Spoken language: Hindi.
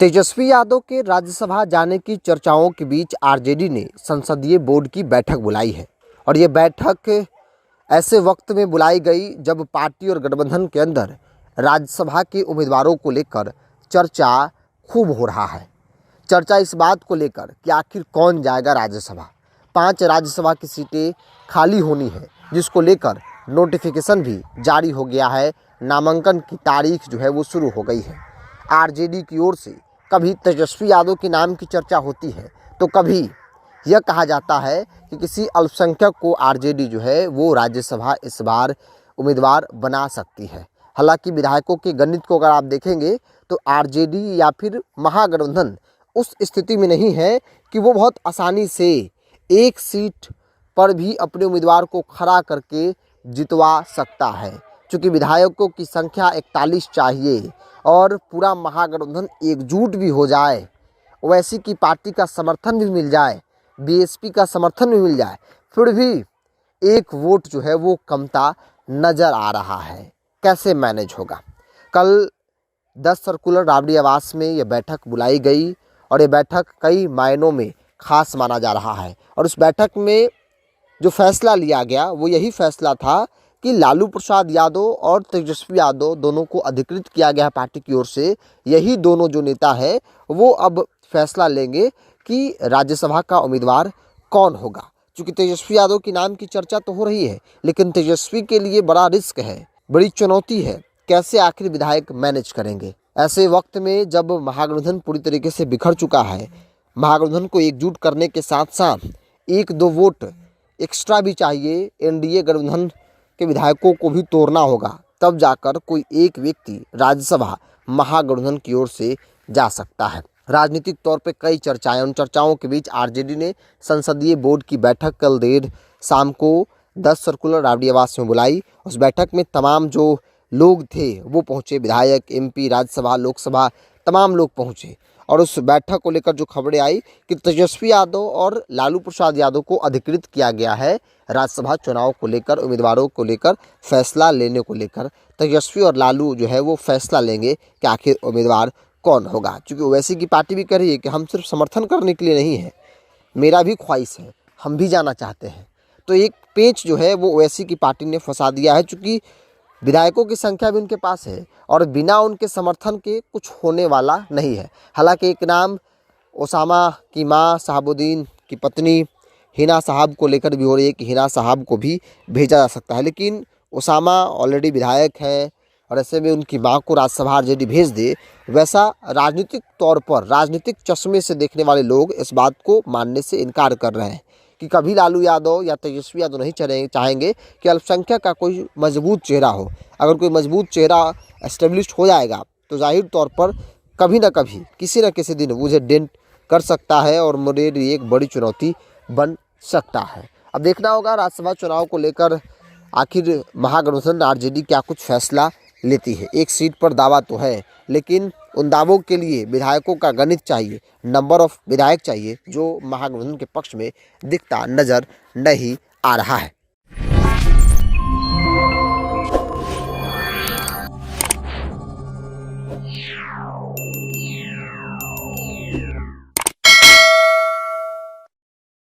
तेजस्वी यादव के राज्यसभा जाने की चर्चाओं के बीच आरजेडी ने संसदीय बोर्ड की बैठक बुलाई है और ये बैठक ऐसे वक्त में बुलाई गई जब पार्टी और गठबंधन के अंदर राज्यसभा के उम्मीदवारों को लेकर चर्चा खूब हो रहा है। चर्चा इस बात को लेकर कि आखिर कौन जाएगा राज्यसभा। 5 राज्यसभा की सीटें खाली होनी है, जिसको लेकर नोटिफिकेशन भी जारी हो गया है। नामांकन की तारीख जो है वो शुरू हो गई है। आरजेडी की ओर से कभी तेजस्वी यादव के नाम की चर्चा होती है तो कभी यह कहा जाता है कि किसी अल्पसंख्यक को आरजेडी जो है वो राज्यसभा इस बार उम्मीदवार बना सकती है। हालांकि विधायकों के गणित को अगर आप देखेंगे तो आरजेडी या फिर महागठबंधन उस स्थिति में नहीं है कि वो बहुत आसानी से एक सीट पर भी अपने उम्मीदवार को खड़ा करके जितवा सकता है। चूँकि विधायकों की संख्या 41 चाहिए और पूरा महागठबंधन एकजुट भी हो जाए, ओवैसी की पार्टी का समर्थन भी मिल जाए, बीएसपी का समर्थन भी मिल जाए, फिर भी एक वोट जो है वो कमता नज़र आ रहा है। कैसे मैनेज होगा? कल 10 सर्कुलर राबड़ी आवास में यह बैठक बुलाई गई और ये बैठक कई मायनों में खास माना जा रहा है। और उस बैठक में जो फैसला लिया गया वो यही फैसला था कि लालू प्रसाद यादव और तेजस्वी यादव दोनों को अधिकृत किया गया है पार्टी की ओर से। यही दोनों जो नेता है वो अब फैसला लेंगे कि राज्यसभा का उम्मीदवार कौन होगा। क्योंकि तेजस्वी यादव के नाम की चर्चा तो हो रही है, लेकिन तेजस्वी के लिए बड़ा रिस्क है, बड़ी चुनौती है। कैसे आखिर विधायक मैनेज करेंगे ऐसे वक्त में जब महागठबंधन पूरी तरीके से बिखर चुका है। महागठबंधन को एकजुट करने के साथ साथ 1-2 वोट एक्स्ट्रा भी चाहिए। एनडीए गठबंधन के विधायकों को भी तोड़ना होगा, तब जाकर कोई एक व्यक्ति राज्यसभा महागठबंधन की ओर से जा सकता है। राजनीतिक तौर पे कई चर्चाएं, उन चर्चाओं के बीच आरजेडी ने संसदीय बोर्ड की बैठक कल देर शाम को 10 सर्कुलर राबड़ी आवास में बुलाई। उस बैठक में तमाम जो लोग थे वो पहुंचे, विधायक, एमपी, राज्यसभा, लोकसभा तमाम लोग पहुंचे। और उस बैठक को लेकर जो खबरें आई कि तेजस्वी यादव और लालू प्रसाद यादव को अधिकृत किया गया है राज्यसभा चुनाव को लेकर, उम्मीदवारों को लेकर फैसला लेने को लेकर। तेजस्वी और लालू जो है वो फैसला लेंगे कि आखिर उम्मीदवार कौन होगा। क्योंकि ओवैसी की पार्टी भी कह रही है कि हम सिर्फ समर्थन करने के लिए नहीं है, मेरा भी ख्वाहिश है, हम भी जाना चाहते हैं। तो एक पेच जो है वो ओवैसी की पार्टी ने फंसा दिया है। चूँकि विधायकों की संख्या भी उनके पास है और बिना उनके समर्थन के कुछ होने वाला नहीं है। हालांकि एक नाम ओसामा की मां शहाबुद्दीन की पत्नी हिना साहब को लेकर भी हो रही है कि हिना साहब को भी भेजा जा सकता है, लेकिन ओसामा ऑलरेडी विधायक है और ऐसे में उनकी मां को राज्यसभा आरजेडी भेज दे, वैसा राजनीतिक तौर पर, राजनीतिक चश्मे से देखने वाले लोग इस बात को मानने से इनकार कर रहे हैं कि कभी लालू यादव या तेजस्वी यादव नहीं चाहेंगे कि अल्पसंख्यक का कोई मजबूत चेहरा हो। अगर कोई मजबूत चेहरा एस्टेब्लिश हो जाएगा तो जाहिर तौर पर कभी ना कभी, किसी न किसी दिन मुझे डेंट कर सकता है और मेरे लिए एक बड़ी चुनौती बन सकता है। अब देखना होगा राज्यसभा चुनाव को लेकर आखिर महागठबंधन आरजेडी क्या कुछ फैसला लेती है। एक सीट पर दावा तो है, लेकिन उन दावों के लिए विधायकों का गणित चाहिए, नंबर ऑफ विधायक चाहिए, जो महागठबंधन के पक्ष में दिखता नजर नहीं आ रहा है।